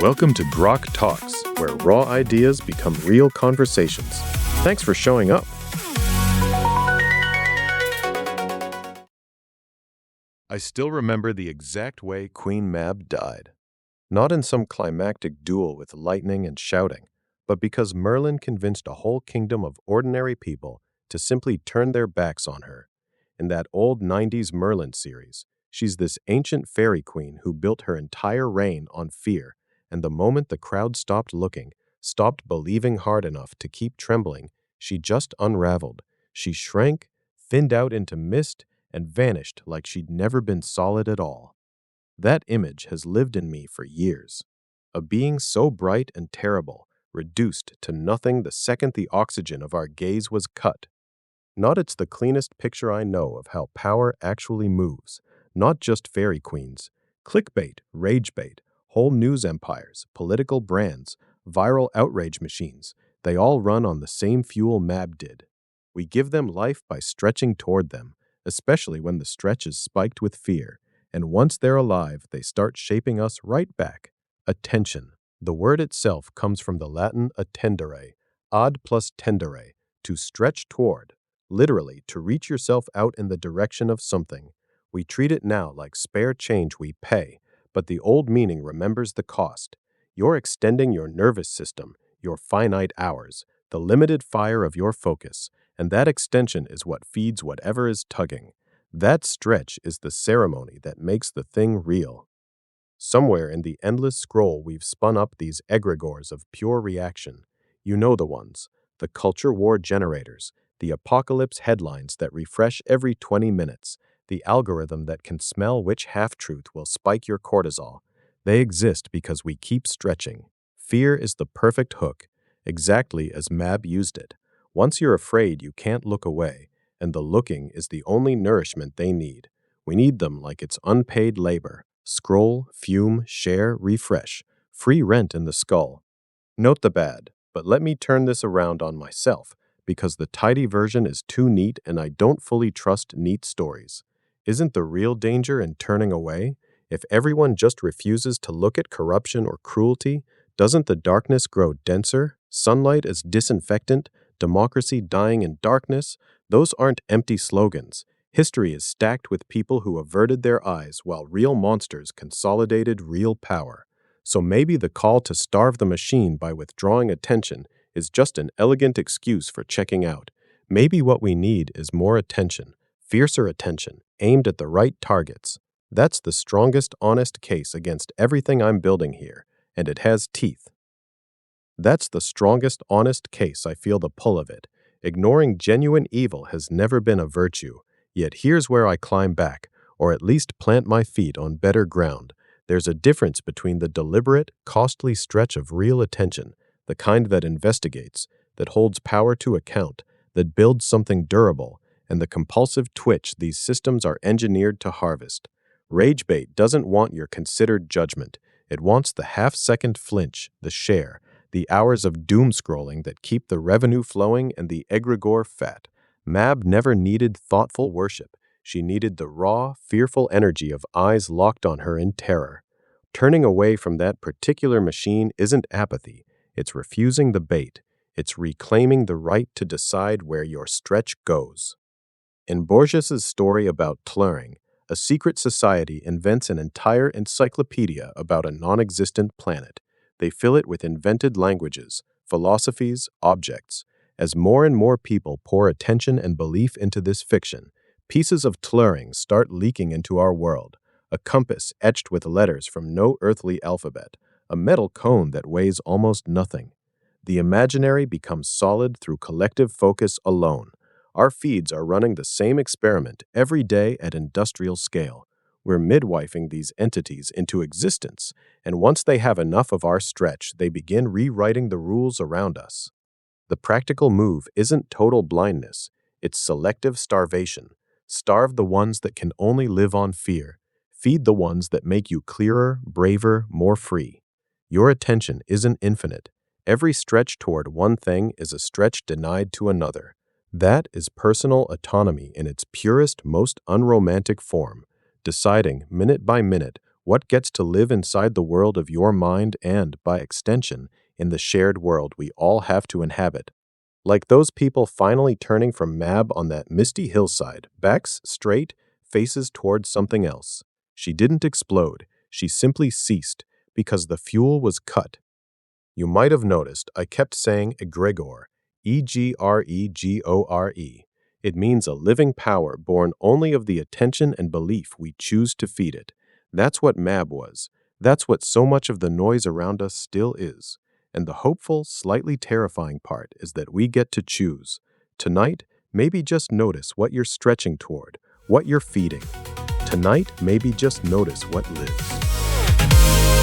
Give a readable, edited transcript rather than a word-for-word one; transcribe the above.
Welcome to Grok Talks, where raw ideas become real conversations. Thanks for showing up. I still remember the exact way Queen Mab died. Not in some climactic duel with lightning and shouting, but because Merlin convinced a whole kingdom of ordinary people to simply turn their backs on her. In that old 90s Merlin series, she's this ancient fairy queen who built her entire reign on fear, and the moment the crowd stopped looking, stopped believing hard enough to keep trembling, she just unraveled. She shrank, thinned out into mist, and vanished like she'd never been solid at all. That image has lived in me for years. A being so bright and terrible, reduced to nothing the second the oxygen of our gaze was cut. Not it's the cleanest picture I know of how power actually moves, not just fairy queens. Clickbait, rage bait, whole news empires, political brands, viral outrage machines, they all run on the same fuel Mab did. We give them life by stretching toward them, especially when the stretch is spiked with fear, and once they're alive, they start shaping us right back. Attention. The word itself comes from the Latin attendere, ad plus tendere, to stretch toward, literally to reach yourself out in the direction of something. We treat it now like spare change we pay, but the old meaning remembers the cost. You're extending your nervous system, your finite hours, the limited fire of your focus, and that extension is what feeds whatever is tugging. That stretch is the ceremony that makes the thing real. Somewhere in the endless scroll we've spun up these egregores of pure reaction. You know the ones, the culture war generators, the apocalypse headlines that refresh every 20 minutes, the algorithm that can smell which half-truth will spike your cortisol. They exist because we keep stretching. Fear is the perfect hook, exactly as Mab used it. Once you're afraid, you can't look away, and the looking is the only nourishment they need. We need them like it's unpaid labor. Scroll, fume, share, refresh. Free rent in the skull. Note the bad, but let me turn this around on myself, because the tidy version is too neat and I don't fully trust neat stories. Isn't the real danger in turning away? If everyone just refuses to look at corruption or cruelty, doesn't the darkness grow denser? Sunlight as disinfectant? Democracy dying in darkness? Those aren't empty slogans. History is stacked with people who averted their eyes while real monsters consolidated real power. So maybe the call to starve the machine by withdrawing attention is just an elegant excuse for checking out. Maybe what we need is more attention, fiercer attention, aimed at the right targets. That's the strongest honest case against everything I'm building here, and it has teeth. That's the strongest honest case. I feel the pull of it. Ignoring genuine evil has never been a virtue. Yet here's where I climb back, or at least plant my feet on better ground. There's a difference between the deliberate, costly stretch of real attention, the kind that investigates, that holds power to account, that builds something durable, and the compulsive twitch these systems are engineered to harvest. Rage bait doesn't want your considered judgment. It wants the half-second flinch, the share, the hours of doom scrolling that keep the revenue flowing and the egregore fat. Mab never needed thoughtful worship. She needed the raw, fearful energy of eyes locked on her in terror. Turning away from that particular machine isn't apathy. It's refusing the bait. It's reclaiming the right to decide where your stretch goes. In Borges's story about Turing, a secret society invents an entire encyclopedia about a non-existent planet. They fill it with invented languages, philosophies, objects. As more and more people pour attention and belief into this fiction, pieces of Turing start leaking into our world. A compass etched with letters from no earthly alphabet, a metal cone that weighs almost nothing. The imaginary becomes solid through collective focus alone. Our feeds are running the same experiment every day at industrial scale. We're midwifing these entities into existence, and once they have enough of our stretch, they begin rewriting the rules around us. The practical move isn't total blindness, it's selective starvation. Starve the ones that can only live on fear. Feed the ones that make you clearer, braver, more free. Your attention isn't infinite. Every stretch toward one thing is a stretch denied to another. That is personal autonomy in its purest, most unromantic form, deciding, minute by minute, What gets to live inside the world of your mind and, by extension, in the shared world we all have to inhabit? Like those people finally turning from Mab on that misty hillside, backs straight, faces towards something else. She didn't explode, she simply ceased, because the fuel was cut. You might have noticed I kept saying egregore, egregore. It means a living power born only of the attention and belief we choose to feed it. That's what Mab was. That's what so much of the noise around us still is. And the hopeful, slightly terrifying part is that we get to choose. Tonight, maybe just notice what you're stretching toward, what you're feeding. Tonight, maybe just notice what lives.